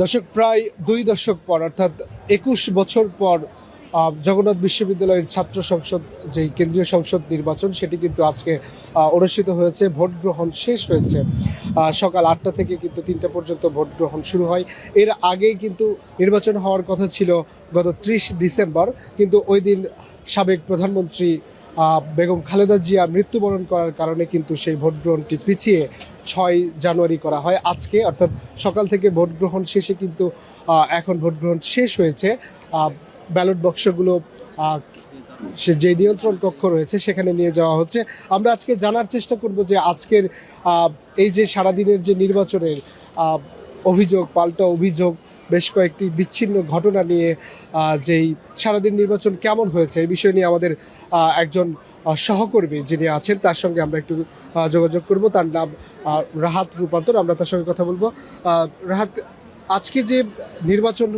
দর্শক, প্রায় ২ দশক পর অর্থাৎ ২১ বছর পর জগন্নাথ বিশ্ববিদ্যালয়ের ছাত্র সংসদ যেই কেন্দ্রীয় সংসদ নির্বাচন সেটি কিন্তু আজকে অনুষ্ঠিত হয়েছে। ভোট গ্রহণ শেষ হয়েছে সকাল ৮টা থেকে, কিন্তু ৩টা পর্যন্ত ভোট গ্রহণ শুরু হয়। এর আগেই কিন্তু নির্বাচন হওয়ার কথা ছিল গত ৩০ ডিসেম্বর, কিন্তু ওই দিন সাবেক প্রধানমন্ত্রী বেগম খালেদা জিয়া মৃত্যুবরণ করার কারণে কিন্তু সেই ভোট গ্রহণটি পিছিয়ে ৬ জানুয়ারি করা হয়। আজকে অর্থাৎ সকাল থেকে ভোট গ্রহণ শেষে কিন্তু এখন ভোট গ্রহণ শেষ হয়েছে। ব্যালট বক্সগুলো সে যে নিয়ন্ত্রণ কক্ষ রয়েছে সেখানে নিয়ে যাওয়া হচ্ছে। আমরা আজকে জানার চেষ্টা করব যে আজকের এই যে সারাদিনের যে নির্বাচনের অভিযোগ, পাল্টা অভিযোগ, বেশ কয়েকটি বিচ্ছিন্ন ঘটনা নিয়ে যেই সারাদিন নির্বাচন কেমন হয়েছে এই বিষয় নিয়ে আমাদের একজন সহকর্মী যিনি আছেন তার সঙ্গে আমরা একটু যোগাযোগ করব। তার নাম রাহাত রূপান্তর, আমরা তার সঙ্গে কথা বলবো। রাহাত, আজকে যে নির্বাচন,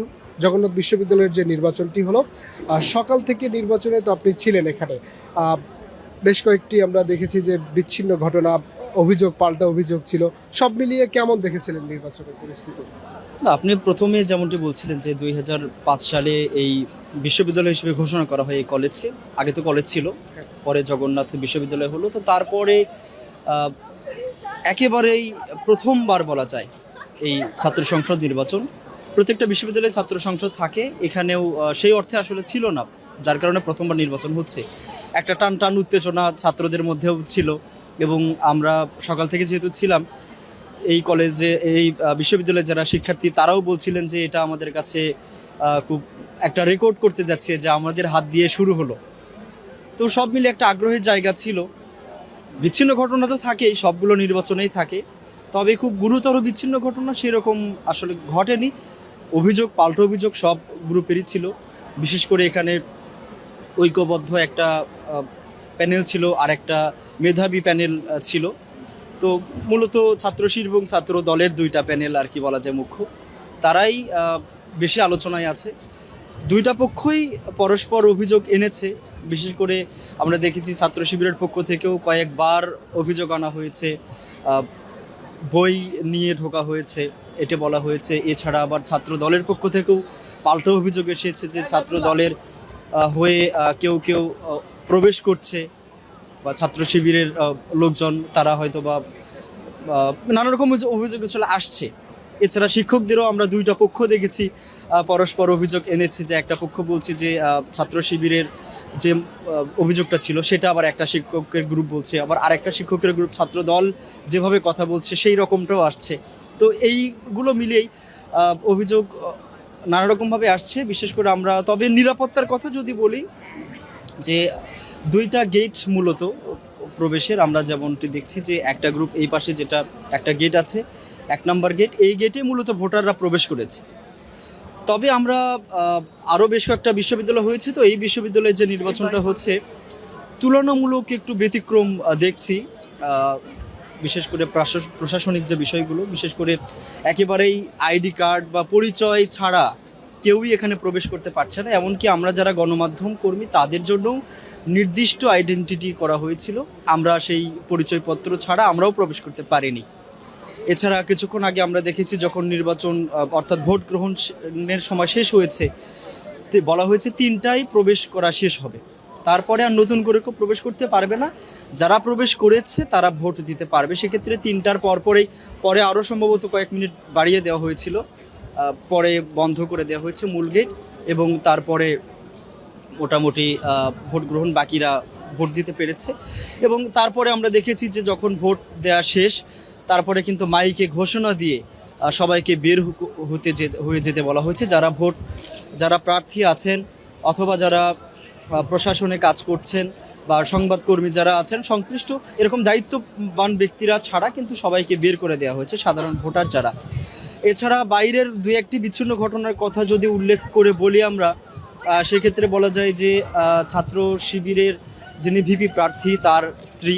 জগন্নাথ বিশ্ববিদ্যালয়ের যে নির্বাচনটি হলো, সকাল থেকে নির্বাচনে তো আপনি ছিলেন এখানে, বেশ কয়েকটি আমরা দেখেছি যে বিচ্ছিন্ন ঘটনা, অভিযোগ, পাল্টা অভিযোগ ছিল, সব মিলিয়ে কেমন দেখেছিলেন নির্বাচনের পরিস্থিতি? আপনি প্রথমে যেমনটি বলছিলেন যে ২০০৫ সালে এই বিশ্ববিদ্যালয় হিসেবে ঘোষণা করা হয় এই কলেজকে। আগে তো কলেজ ছিল, পরে জগন্নাথ বিশ্ববিদ্যালয় হলো। তো তারপরে একেবারেই প্রথমবার বলা যায় এই ছাত্র সংসদ নির্বাচন। প্রত্যেকটা বিশ্ববিদ্যালয়ে ছাত্র সংসদ থাকে, এখানেও সেই অর্থে আসলে ছিল না, যার কারণে প্রথমবার নির্বাচন হচ্ছে। একটা টান টান উত্তেজনা ছাত্রদের মধ্যেও ছিল, এবং আমরা সকাল থেকে যেহেতু ছিলাম এই কলেজে, এই বিশ্ববিদ্যালয়ের যারা শিক্ষার্থী তারাও বলছিলেন যে এটা আমাদের কাছে খুব একটা রেকর্ড করতে যাচ্ছে যে আমাদের হাত দিয়ে শুরু হলো। তো সব মিলে একটা আগ্রহের জায়গা ছিল। বিচ্ছিন্ন ঘটনা তো থাকেই, সবগুলো নির্বাচনেই থাকে, তবে খুব গুরুতর বিচ্ছিন্ন ঘটনা সেরকম আসলে ঘটেনি। অভিযোগ, পাল্টা অভিযোগ সব গ্রুপেরই ছিল। বিশেষ করে এখানে ঐক্যবদ্ধ একটা প্যানেল ছিল, আর একটা মেধাবী প্যানেল ছিল। তো মূলত ছাত্র শিবির এবং ছাত্র দলের দুইটা প্যানেল আর কি বলা যায় মুখ্য, তারাই বেশি আলোচনায় আছে। দুইটা পক্ষই পরস্পর অভিযোগ এনেছে। বিশেষ করে আমরা দেখেছি ছাত্র শিবিরের পক্ষ থেকেও কয়েকবার অভিযোগ আনা হয়েছে, বই নিয়ে ঢোকা হয়েছে এটা বলা হয়েছে। এছাড়া আবার ছাত্র দলের পক্ষ থেকেও পাল্টা অভিযোগ এসেছে যে ছাত্র দলের হয়ে কেউ কেউ প্রবেশ করছে, বা ছাত্র শিবিরের লোকজন তারা হয়তো বা নানা রকম অভিযোগ চলে আসছে। এছাড়া শিক্ষকদেরও আমরা দুইটা পক্ষ দেখেছি পরস্পর অভিযোগ এনেছে, যে একটা পক্ষ বলছে যে ছাত্র শিবিরের যে অভিযোগটা ছিল সেটা আবার একটা শিক্ষকের গ্রুপ বলছে, আবার আরেকটা শিক্ষকের গ্রুপ ছাত্র দল যেভাবে কথা বলছে সেই রকমটাও আসছে। তো এইগুলো মিলিয়েই অভিযোগ নানা রকমভাবে আসছে। বিশেষ করে আমরা তবে নিরাপত্তার কথা যদি বলি, যে দুইটা গেট মূলত প্রবেশের আমরা যেমনটি দেখছি, যে একটা গ্রুপ এই পাশে যেটা একটা গেট আছে ১ নম্বর গেট, এই গেটে মূলত ভোটাররা প্রবেশ করেছে। তবে আমরা আরও বেশ কয়েকটা বিশ্ববিদ্যালয় হয়েছে, তো এই বিশ্ববিদ্যালয়ের যে নির্বাচনটা হচ্ছে তুলনামূলক একটু ব্যতিক্রম দেখছি। বিশেষ করে প্রশাসনিক যে বিষয়গুলো, বিশেষ করে একেবারেই আইডি কার্ড বা পরিচয় ছাড়া কেউই এখানে প্রবেশ করতে পারছে না। এমনকি আমরা যারা গণমাধ্যম কর্মী তাদের জন্যও নির্দিষ্ট আইডেন্টিটি করা হয়েছিল, আমরা সেই পরিচয়পত্র ছাড়া আমরাও প্রবেশ করতে পারিনি। এছাড়া কিছুক্ষণ আগে আমরা দেখেছি যখন নির্বাচন অর্থাৎ ভোট গ্রহণের সময় শেষ হয়েছে, বলা হয়েছে ৩টায় প্রবেশ করা শেষ হবে, তারপরে আর নতুন করে কেউ প্রবেশ করতে পারবে না। যারা প্রবেশ করেছে তারা ভোট দিতে পারবে। সেক্ষেত্রে ৩টার পরে আরও সম্ভবত কয়েক মিনিট বাড়িয়ে দেওয়া হয়েছিল, পরে বন্ধ করে দেওয়া হয়েছে মূল গেট, এবং তারপরে মোটামুটি ভোট গ্রহণ বাকিরা ভোট দিতে পেরেছে। এবং তারপরে আমরা দেখেছি যে যখন ভোট দেওয়া শেষ, তারপরে কিন্তু মাইকে ঘোষণা দিয়ে সবাইকে বের হয়ে যেতে বলা হয়েছে। যারা প্রার্থী আছেন অথবা যারা প্রশাসনে কাজ করছেন বা সংবাদকর্মী যারা আছেন, সংশ্লিষ্ট এরকম দায়িত্ববান ব্যক্তিরা ছাড়া কিন্তু সবাইকে বের করে দেওয়া হয়েছে, সাধারণ ভোটার যারা। এছাড়া বাইরের দুই একটি বিচ্ছিন্ন ঘটনার কথা যদি উল্লেখ করে বলি আমরা, সেক্ষেত্রে বলা যায় যে ছাত্র শিবিরের যিনি ভিপি প্রার্থী তার স্ত্রী,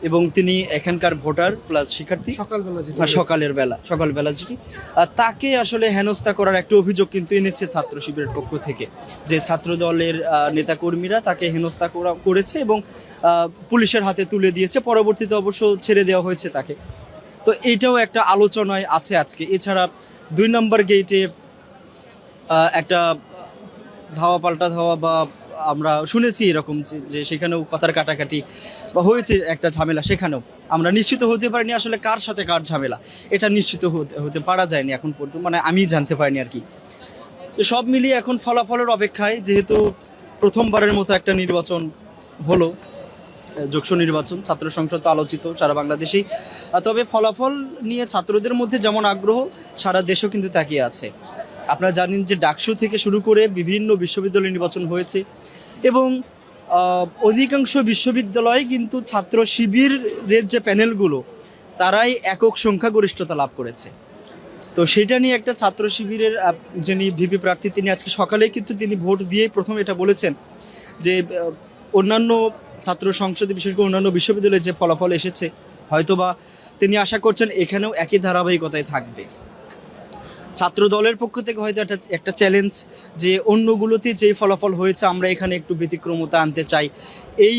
এবং তিনি এখানকার ভোটার প্লাস শিক্ষার্থী, সকালবেলা যেটি তাকে আসলে হেনস্থা করার একটা অভিযোগ কিন্তু এনেছে ছাত্র শিবিরের পক্ষ থেকে, যে ছাত্র দলের নেতাকর্মীরা তাকে হেনস্থা করেছে এবং পুলিশের হাতে তুলে দিয়েছে। পরবর্তীতে অবশ্য ছেড়ে দেওয়া হয়েছে তাকে। তো এইটাও একটা আলোচনায় আছে আজকে। এছাড়া 2 নম্বর গেটে একটা ধাওয়া পাল্টা ধাওয়া বা আমরা শুনেছি এরকম যে সেখানেও কথার কাটাকাটি বা হয়েছে একটা ঝামেলা, সেখানেও আমরা নিশ্চিত হতে পারিনি আসলে কার সাথে কার ঝামেলা, এটা নিশ্চিত হতে পারা যায়নি এখন পর্যন্ত, মানে আমি জানতে পারিনি আর কি। তো সব মিলিয়ে এখন ফলাফলের অপেক্ষায়, যেহেতু প্রথমবারের মতো একটা নির্বাচন হলো, যোগসু নির্বাচন, ছাত্র সংসদ তো আলোচিত সারা বাংলাদেশেই। তবে ফলাফল নিয়ে ছাত্রদের মধ্যে যেমন আগ্রহ, সারা দেশও কিন্তু তাকিয়ে আছে। আপনারা জানেন যে ডাকসু থেকে শুরু করে বিভিন্ন বিশ্ববিদ্যালয় নির্বাচন হয়েছে এবং অধিকাংশ বিশ্ববিদ্যালয়ে কিন্তু ছাত্র শিবিরের যে প্যানেলগুলো, তারাই একক সংখ্যাগরিষ্ঠতা লাভ করেছে। তো সেটা নিয়ে একটা ছাত্র শিবিরের যিনি ভিপি প্রার্থী, তিনি আজকে সকালেই কিন্তু তিনি ভোট দিয়ে প্রথম এটা বলেছেন যে অন্যান্য ছাত্র সংসদে, বিশেষ করে অন্যান্য বিশ্ববিদ্যালয়ে যে ফলাফল এসেছে, হয়তোবা তিনি আশা করছেন এখানেও একই ধারাবাহিকতায় থাকবে। ছাত্র দলের পক্ষ থেকে হয়তো একটা চ্যালেঞ্জ যে অন্যগুলোতে যেই ফলাফল হয়েছে আমরা এখানে একটু ব্যতিক্রমতা আনতে চাই। এই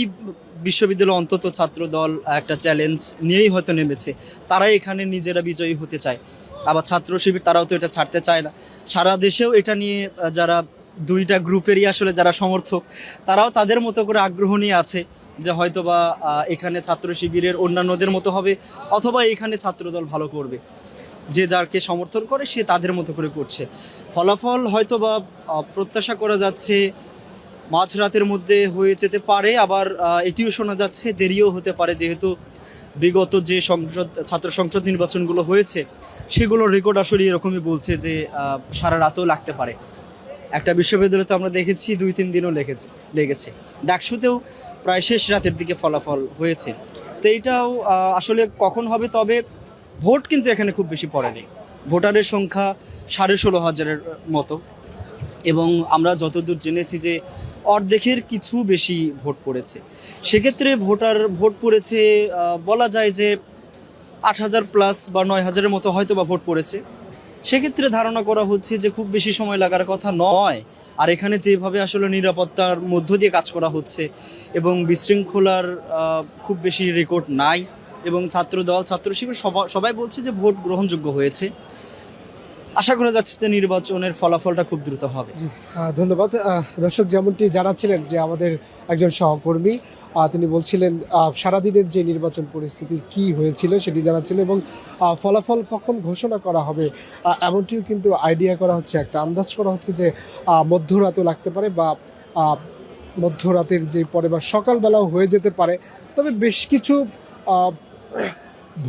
বিশ্ববিদ্যালয় অন্তত ছাত্র দল একটা চ্যালেঞ্জ নিয়েই হয়তো নেমেছে, তারাই এখানে নিজেরা বিজয়ী হতে চায়। আবার ছাত্র শিবির তারাও তো এটা ছাড়তে চায় না। সারা দেশেও এটা নিয়ে যারা দুইটা গ্রুপেরই আসলে যারা সমর্থক, তারাও তাদের মতো করে আগ্রহ নিয়ে আছে যে হয়তোবা এখানে ছাত্র শিবিরের অন্যান্যদের মতো হবে, অথবা এখানে ছাত্রদল ভালো করবে। যে যারকে সমর্থন করে সে তাদের মতো করে করছে। ফলাফল হয়তো বা প্রত্যাশা করা যাচ্ছে মাঝরাতের মধ্যে হয়ে যেতে পারে, আবার এটিও শোনা যাচ্ছে দেরিও হতে পারে, যেহেতু বিগত যে ছাত্র সংসদ নির্বাচনগুলো হয়েছে সেগুলোর রেকর্ড আসলে এরকমই বলছে যে সারা রাতেও লাগতে পারে। একটা বিশ্ববিদ্যালয়ে তো আমরা দেখেছি 2-3 দিনও লেগেছে। ডাকসুতেও প্রায় শেষ রাতের দিকে ফলাফল হয়েছে। তো এইটাও আসলে কখন হবে, তবে ভোট কিন্তু এখানে খুব বেশি পড়েনি। ভোটারের সংখ্যা 16,500-এর মতো, এবং আমরা যতদূর জেনেছি যে অর্ধেকের কিছু বেশি ভোট পড়েছে। সেক্ষেত্রে ভোট পড়েছে বলা যায় যে 8,000 প্লাস বা 9,000-এর মতো হয়তো বা ভোট পড়েছে। সেক্ষেত্রে ধারণা করা হচ্ছে যে খুব বেশি সময় লাগার কথা নয়। আর এখানে যেভাবে আসলে নিরাপত্তার মধ্য দিয়ে কাজ করা হচ্ছে এবং বিশৃঙ্খলার খুব বেশি রেকর্ড নাই, এবং ছাত্রদল, ছাত্র শিবির সবাই বলছে যে ভোট গ্রহণযোগ্য হয়েছে। আশা করা যাচ্ছে যে নির্বাচনের ফলাফলটা খুব দ্রুত হবে। ধন্যবাদ। দর্শক যেমনটি জানাচ্ছিলেন যে আমাদের একজন সহকর্মী, তিনি বলছিলেন সারাদিনের যে নির্বাচন পরিস্থিতি কি হয়েছিল সেটি জানাচ্ছিলেন, এবং ফলাফল কখন ঘোষণা করা হবে এমনটিও কিন্তু আইডিয়া করা হচ্ছে, একটা আন্দাজ করা হচ্ছে যে মধ্যরাতও লাগতে পারে বা মধ্যরাতের যে পরে বা সকালবেলাও হয়ে যেতে পারে। তবে বেশ কিছু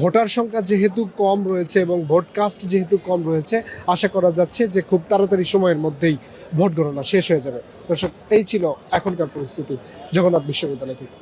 ভোটার সংখ্যা যেহেতু কম রয়েছে এবং ভোট কাস্ট যেহেতু কম রয়েছে, আশা করা যাচ্ছে যে খুব তাড়াতাড়ি সময়ের মধ্যেই ভোট গণনা শেষ হয়ে যাবে। দর্শক, এই ছিল এখনকার পরিস্থিতি জগন্নাথ বিশ্ববিদ্যালয় থেকে।